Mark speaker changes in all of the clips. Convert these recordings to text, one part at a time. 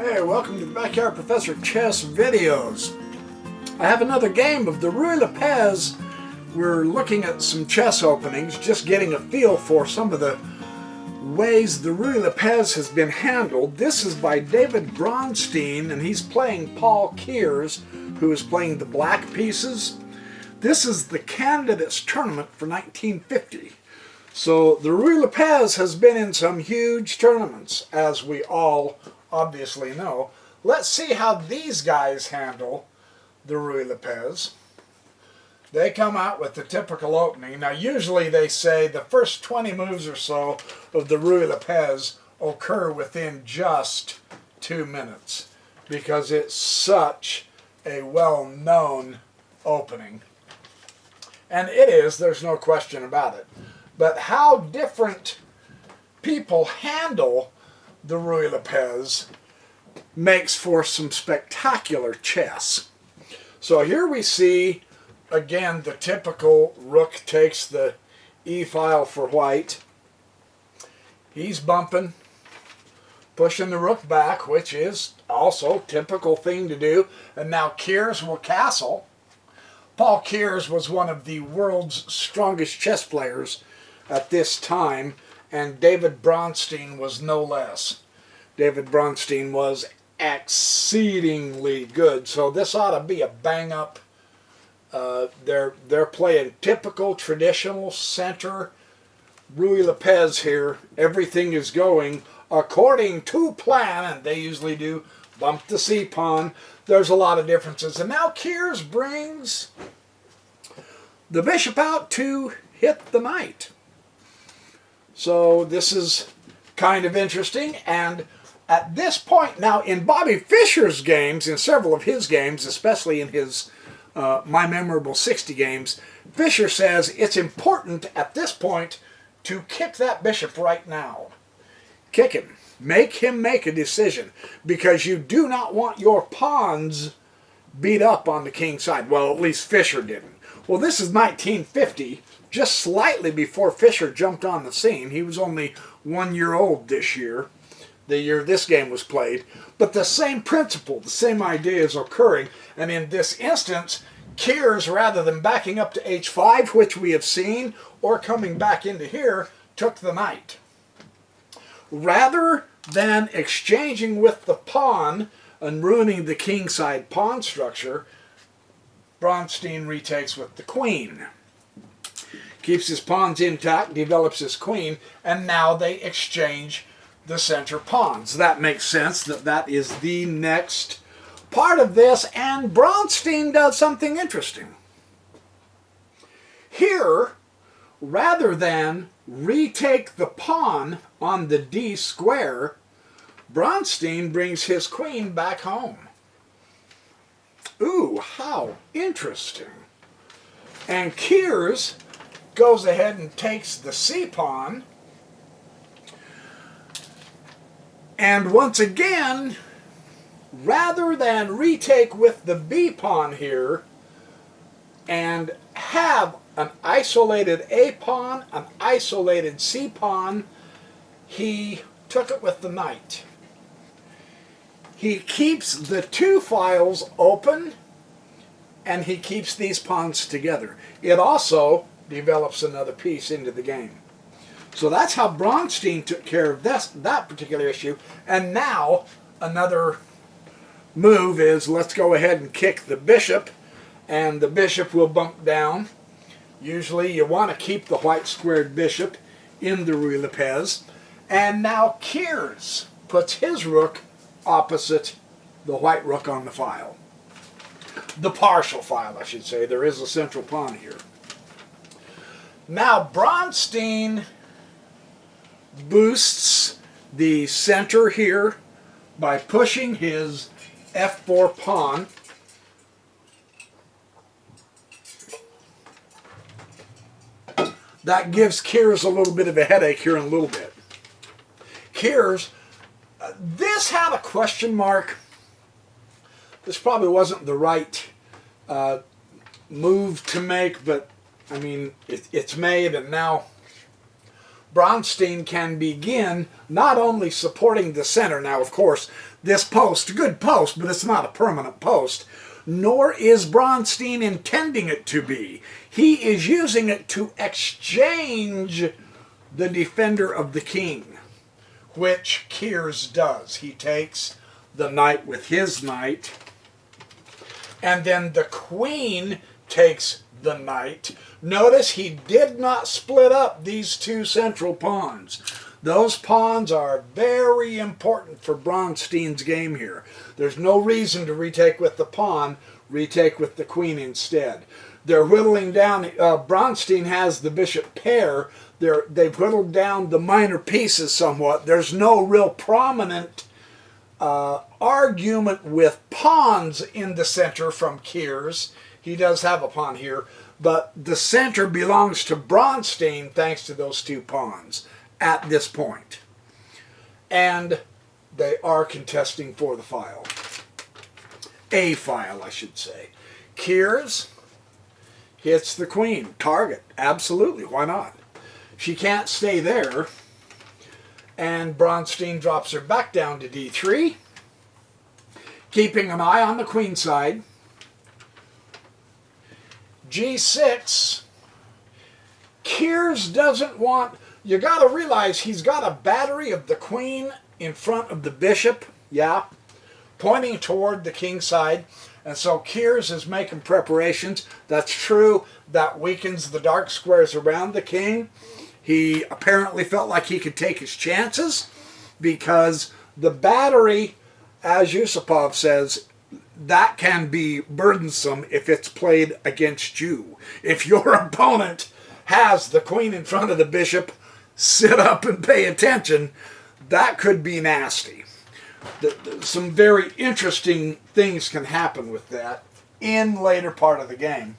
Speaker 1: Hey, welcome to the Backyard Professor Chess videos. I have another game of the Ruy Lopez. We're looking at some chess openings, just getting a feel for some of the ways the Ruy Lopez has been handled. This is by David Bronstein, and he's playing Paul Kears, who is playing the black pieces. This is the Candidates Tournament for 1950. So the Ruy Lopez has been in some huge tournaments, as we all obviously know. Let's see how these guys handle the Ruy Lopez. They come out with the typical opening. Now usually they say the first 20 moves or so of the Ruy Lopez occur within just 2 minutes because it's such a well-known opening. And it is, there's no question about it. But how different people handle the Ruy Lopez makes for some spectacular chess. So here we see, again, the typical Rook takes the e-file for white. He's bumping, pushing the Rook back, which is also a typical thing to do. And now Kears will castle. Paul Kears was one of the world's strongest chess players at this time, and David Bronstein was no less. David Bronstein was exceedingly good, so this ought to be a bang-up. They're playing typical traditional center Ruy Lopez here. Everything is going according to plan, and they usually do bump the c-pawn. There's a lot of differences, and now Kears brings the bishop out to hit the knight. So this is kind of interesting, and at this point, now in Bobby Fischer's games, in several of his games, especially in his My Memorable 60 games, Fischer says it's important at this point to kick that bishop right now. Kick him. Make him make a decision, because you do not want your pawns beat up on the king side. Well, at least Fischer didn't. Well, this is 1950. Just slightly before Fischer jumped on the scene. He was only 1 year old this year, the year this game was played. But the same principle, the same idea is occurring. And in this instance, Kears, rather than backing up to h5, which we have seen, or coming back into here, took the knight. Rather than exchanging with the pawn and ruining the kingside pawn structure, Bronstein retakes with the queen. Keeps his pawns intact, develops his queen, and now they exchange the center pawns. That makes sense that is the next part of this, and Bronstein does something interesting. Here, rather than retake the pawn on the d square, Bronstein brings his queen back home. Ooh, how interesting. And Kears goes ahead and takes the c-pawn, and once again, rather than retake with the b-pawn here and have an isolated a-pawn, an isolated c-pawn, he took it with the knight. He keeps the two files open, and he keeps these pawns together. It also develops another piece into the game. So that's how Bronstein took care of that particular issue. And now another move is, let's go ahead and kick the bishop, and the bishop will bump down. Usually you want to keep the white squared bishop in the Ruy Lopez. And now Kears puts his rook opposite the white rook on the file. The partial file, I should say. There is a central pawn here. Now Bronstein boosts the center here by pushing his f4 pawn. That gives Kears a little bit of a headache here in a little bit. Kears, this had a question mark. This probably wasn't the right move to make, but I mean, it's made, and now Bronstein can begin not only supporting the center. Now, of course, this post, good post, but it's not a permanent post, nor is Bronstein intending it to be. He is using it to exchange the defender of the king, which Kiers does. He takes the knight with his knight, and then the queen takes the knight. Notice he did not split up these two central pawns. Those pawns are very important for Bronstein's game here. There's no reason to retake with the pawn, retake with the queen instead. They're whittling down, Bronstein has the bishop pair. They've whittled down the minor pieces somewhat. There's no real prominent argument with pawns in the center from Kiers. He does have a pawn here, but the center belongs to Bronstein thanks to those two pawns at this point. And they are contesting for the file. A file, I should say. Kiers hits the queen. Target. Absolutely. Why not? She can't stay there. And Bronstein drops her back down to d3, keeping an eye on the queen side. g6. Kiers doesn't want... You got to realize he's got a battery of the queen in front of the bishop, yeah, pointing toward the king side. And so Kiers is making preparations. That's true. That weakens the dark squares around the king. He apparently felt like he could take his chances because the battery, as Yusupov says, that can be burdensome if it's played against you. If your opponent has the queen in front of the bishop, sit up and pay attention. That could be nasty. Some very interesting things can happen with that in later part of the game.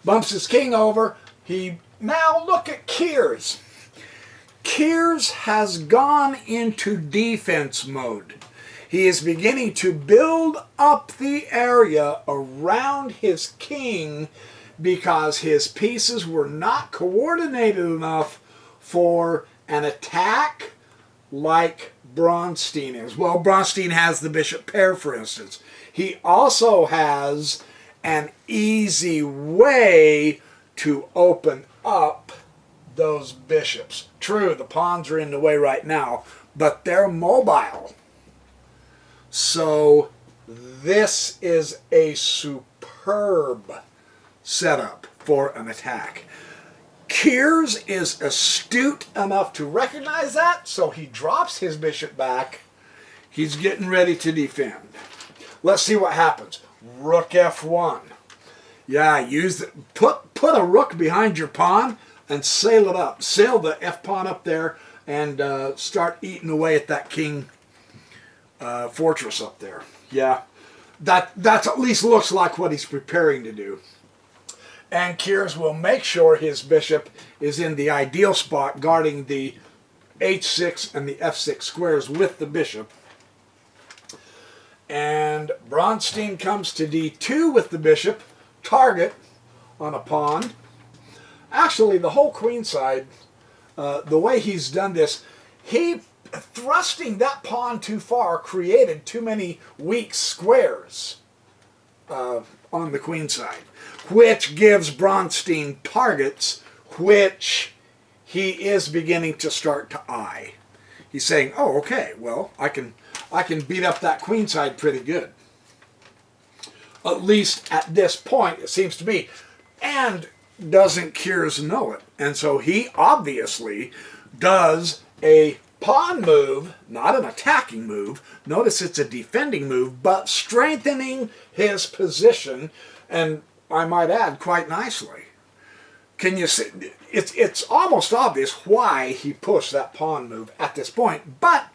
Speaker 1: Bumps his king over. Now look at Kiers. Kiers has gone into defense mode. He is beginning to build up the area around his king because his pieces were not coordinated enough for an attack like Bronstein is. Well, Bronstein has the bishop pair, for instance. He also has an easy way to open up those bishops. True, the pawns are in the way right now, but they're mobile. So this is a superb setup for an attack. Kiers is astute enough to recognize that, so he drops his bishop back. He's getting ready to defend. Let's see what happens. Rook f1. Yeah, put a rook behind your pawn and sail it up. Sail the f-pawn up there and start eating away at that king fortress up there. Yeah, that at least looks like what he's preparing to do. And Kiers will make sure his bishop is in the ideal spot guarding the h6 and the f6 squares with the bishop. And Bronstein comes to d2 with the bishop, target on a pawn. Actually, the whole queenside, the way he's done this, thrusting that pawn too far created too many weak squares on the queenside, which gives Bronstein targets which he is beginning to start to eye. He's saying, oh, okay, well, I can beat up that queenside pretty good. At least at this point, it seems to me. And doesn't Kiers know it? And so he obviously does a pawn move, not an attacking move. Notice it's a defending move, but strengthening his position, and I might add, quite nicely. Can you see? It's almost obvious why he pushed that pawn move at this point, but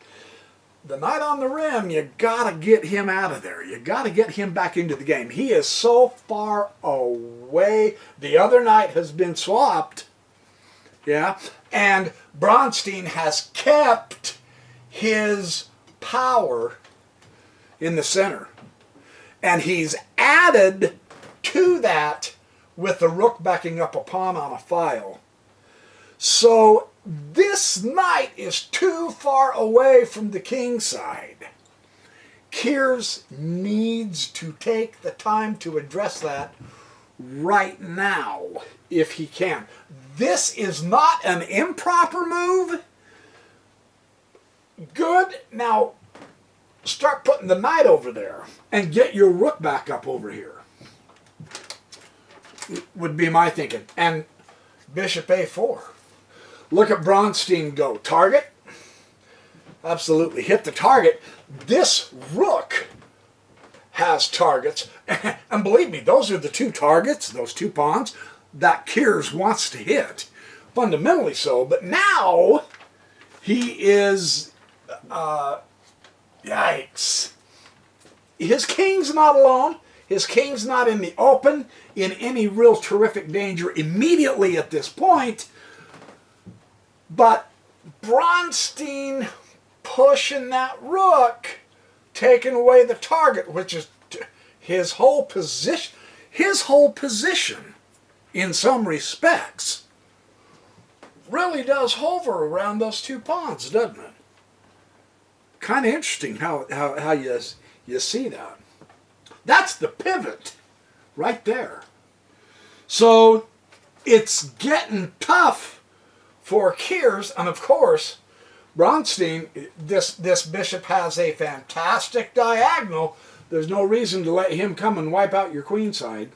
Speaker 1: the knight on the rim, you gotta get him out of there. You gotta get him back into the game. He is so far away. The other knight has been swapped. Yeah, and Bronstein has kept his power in the center. And he's added to that with the rook backing up a pawn on a file. So this knight is too far away from the king side. Kears needs to take the time to address that right now, if he can. This is not an improper move. Good. Now, start putting the knight over there and get your rook back up over here. Would be my thinking. And bishop a4. Look at Bronstein go. Target. Absolutely hit the target. This rook has targets. And believe me, those are the two targets, those two pawns, that Kears wants to hit. Fundamentally so. But now he is... yikes. His king's not alone. His king's not in the open in any real terrific danger immediately at this point. But Bronstein pushing that rook, taking away the target, which is his whole position. His whole position, in some respects, really does hover around those two pawns, doesn't it? Kind of interesting how you see that. That's the pivot right there. So it's getting tough for Kears, and of course, Bronstein, this bishop has a fantastic diagonal. There's no reason to let him come and wipe out your queenside.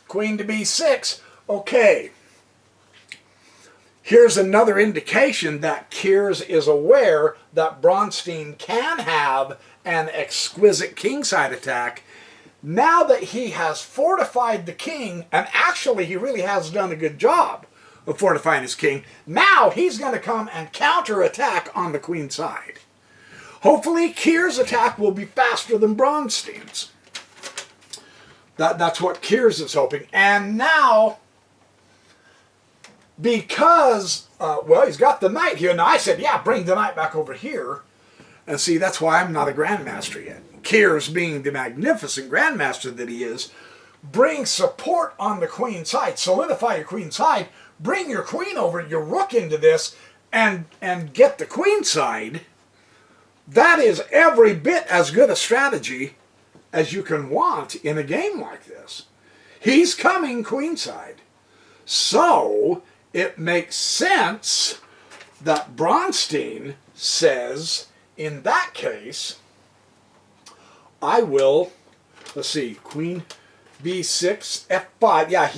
Speaker 1: Queen to b6. Okay. Here's another indication that Kears is aware that Bronstein can have an exquisite kingside attack. Now that he has fortified the king, and actually he really has done a good job of fortifying his king, now he's going to come and counterattack on the queen side. Hopefully Kears' attack will be faster than Bronstein's. That's what Kears is hoping. And now, because, well, he's got the knight here. Now I said, yeah, bring the knight back over here. And see, that's why I'm not a grandmaster yet. Kears, being the magnificent grandmaster that he is, bring support on the queen side. Solidify your queen side. Bring your queen over, your rook into this, and get the queen side. That is every bit as good a strategy as you can want in a game like this. He's coming queenside. So it makes sense that Bronstein says, in that case, I will, let's see, queen b6, f5. Yeah,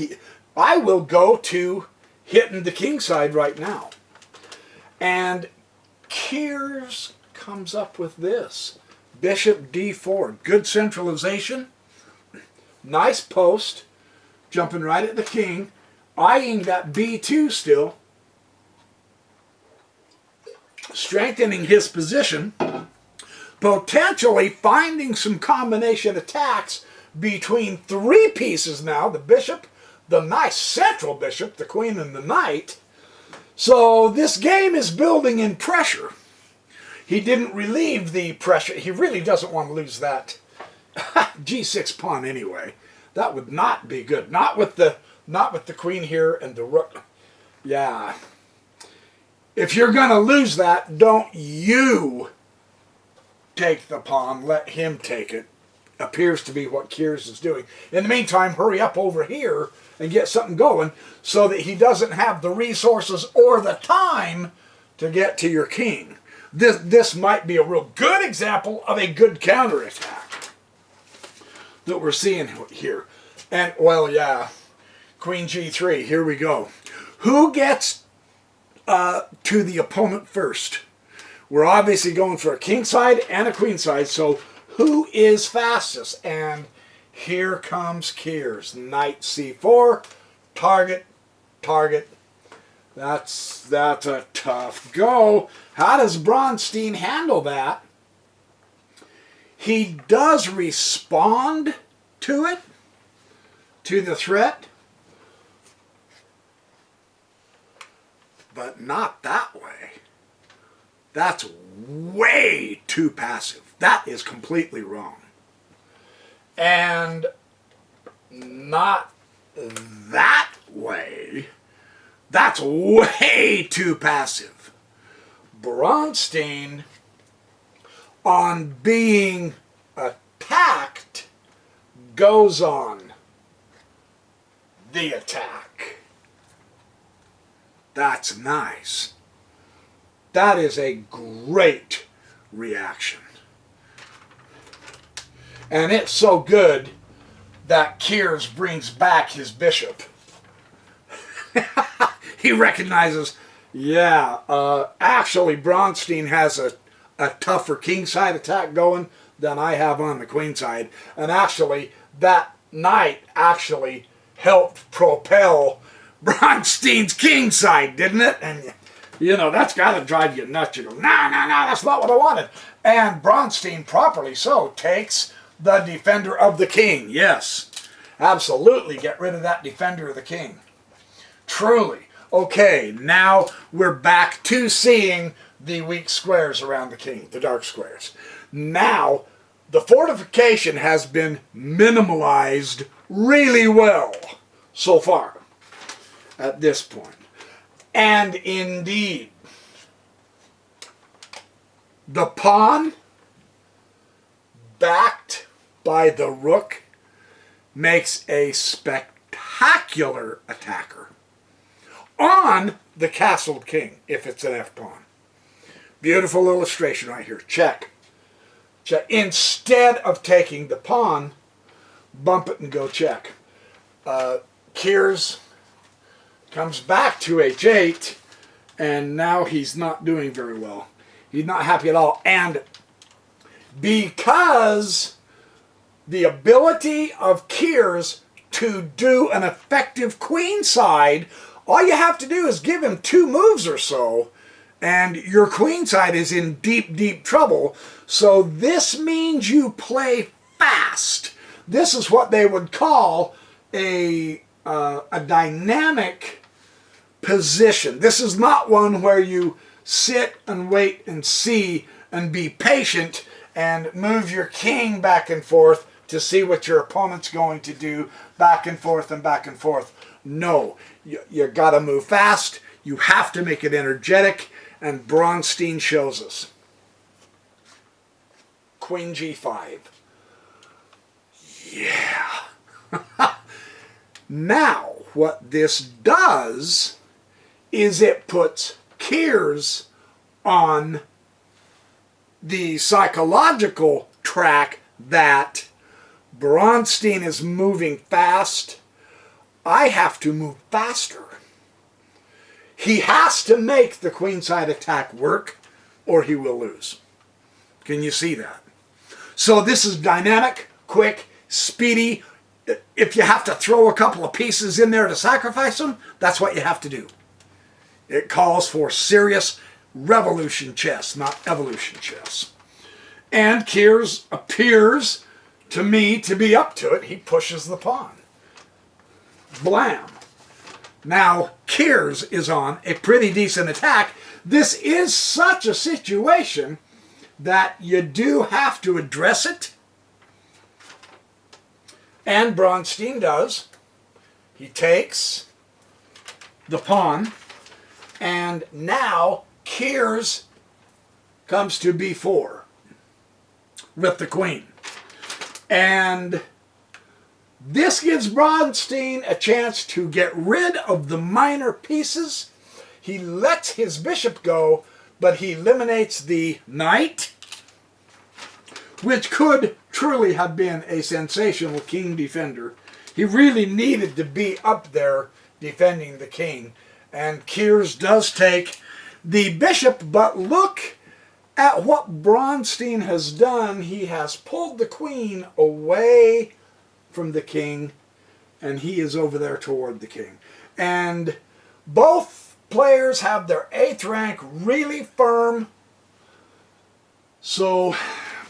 Speaker 1: I will go to hitting the king side right now. And Kears comes up with this. Bishop d4. Good centralization. Nice post. Jumping right at the king. Eyeing that b2 still. Strengthening his position. Potentially finding some combination attacks between three pieces now. The bishop, the nice central bishop, the queen and the knight. So this game is building in pressure. He didn't relieve the pressure. He really doesn't want to lose that g6 pawn anyway. That would not be good. Not with the queen here and the rook. Yeah. If you're going to lose that, don't you take the pawn. Let him take it. Appears to be what Kears is doing. In the meantime, hurry up over here and get something going so that he doesn't have the resources or the time to get to your king. This might be a real good example of a good counterattack that we're seeing here. And, well, yeah, queen g3, here we go. Who gets to the opponent first? We're obviously going for a king side and a queen side, so who is fastest? And here comes Kears. Knight c4, target, target. That's a tough go. How does Bronstein handle that? He does respond to it, to the threat, but not that way. That's way too passive. That is completely wrong. And not that way, that's way too passive. Bronstein, on being attacked, goes on the attack. That's nice. That is a great reaction. And it's so good that Kiers brings back his bishop. He recognizes, yeah, actually Bronstein has a tougher kingside attack going than I have on the queenside. And actually, that knight actually helped propel Bronstein's kingside, didn't it? And, you know, that's got to drive you nuts. You go, no, that's not what I wanted. And Bronstein, properly so, takes the defender of the king. Yes, absolutely, get rid of that defender of the king. Truly. Okay, now we're back to seeing the weak squares around the king, the dark squares. Now, the fortification has been minimalized really well so far at this point. And indeed, the pawn, backed by the rook, makes a spectacular attacker on the castled king, if it's an f-pawn. Beautiful illustration right here. Check. Check. Instead of taking the pawn, bump it and go check. Kiers comes back to h8, and now he's not doing very well. He's not happy at all. And because the ability of Kiers to do an effective queenside, all you have to do is give him 2 moves or so, and your queenside is in deep, deep trouble. So this means you play fast. This is what they would call a dynamic position. This is not one where you sit and wait and see and be patient and move your king back and forth to see what your opponent's going to do, back and forth and back and forth. No, you got to move fast. You have to make it energetic, and Bronstein shows us. Queen g5. Yeah. Now, what this does is it puts Kiers on the psychological track that Bronstein is moving fast. I have to move faster. He has to make the queenside attack work, or he will lose. Can you see that? So this is dynamic, quick, speedy. If you have to throw a couple of pieces in there to sacrifice them, that's what you have to do. It calls for serious revolution chess, not evolution chess. And Kiers appears to me to be up to it. He pushes the pawn. Blam. Now, Kiers is on a pretty decent attack. This is such a situation that you do have to address it. And Bronstein does. He takes the pawn, and now Kiers comes to b4 with the queen. And this gives Bronstein a chance to get rid of the minor pieces. He lets his bishop go, but he eliminates the knight, which could truly have been a sensational king defender. He really needed to be up there defending the king. And Kiers does take the bishop, but look at what Bronstein has done. He has pulled the queen away from the king, and he is over there toward the king. And both players have their 8th rank really firm. So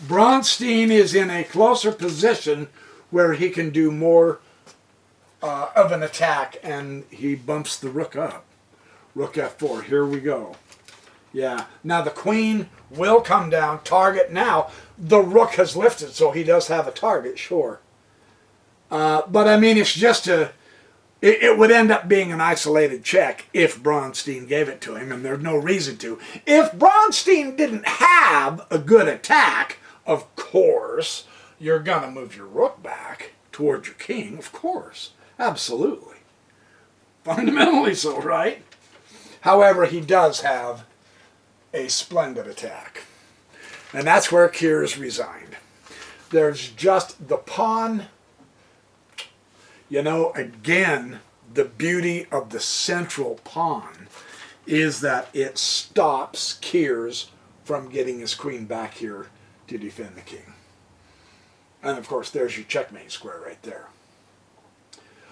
Speaker 1: Bronstein is in a closer position where he can do more of an attack, and he bumps the rook up. Rook f4. Here we go. Yeah. Now the queen will come down. Target now. The rook has lifted, so he does have a target, sure. But I mean, it's just to It would end up being an isolated check if Bronstein gave it to him, and there's no reason to. If Bronstein didn't have a good attack, of course, you're going to move your rook back towards your king, of course. Absolutely. Fundamentally so, right? However, he does have a splendid attack. And that's where Kears resigned. There's just the pawn. You know, again, the beauty of the central pawn is that it stops Kears from getting his queen back here to defend the king. And of course, there's your checkmate square right there.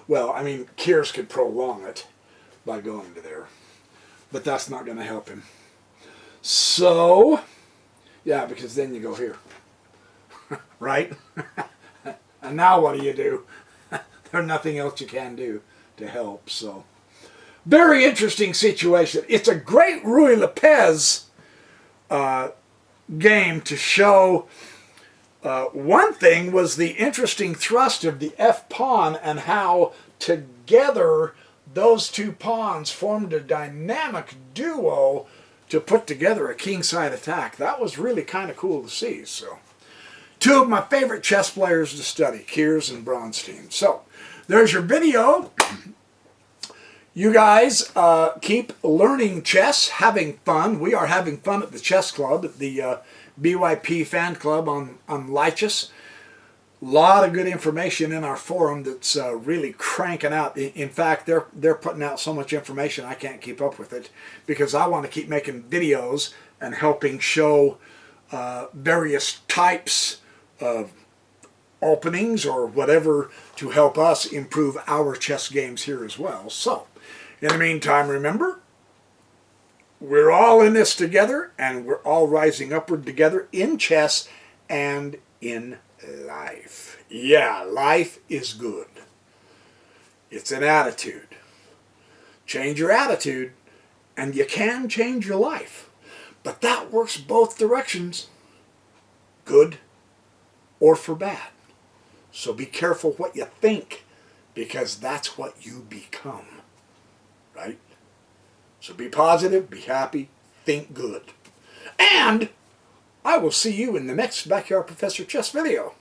Speaker 1: Well, I mean, Kears could prolong it by going to there, but that's not going to help him. So, yeah, because then you go here, right? And now what do? There's nothing else you can do to help. So, very interesting situation. It's a great Ruy Lopez game to show. One thing was the interesting thrust of the F-pawn and how together those two pawns formed a dynamic duo to put together a kingside attack. That was really kind of cool to see. So, two of my favorite chess players to study, Kears and Bronstein. So, there's your video. You guys keep learning chess, having fun. We are having fun at the chess club, at the BYP fan club on Lychus. A lot of good information in our forum that's really cranking out. In fact, they're putting out so much information I can't keep up with it because I want to keep making videos and helping show various types of openings or whatever to help us improve our chess games here as well. So, in the meantime, remember, we're all in this together and we're all rising upward together in chess and in life. Yeah, life is good. It's an attitude. Change your attitude and you can change your life. But that works both directions, good or for bad. So be careful what you think, because that's what you become, right? So be positive, be happy, think good. And I will see you in the next Backyard Professor Chess video.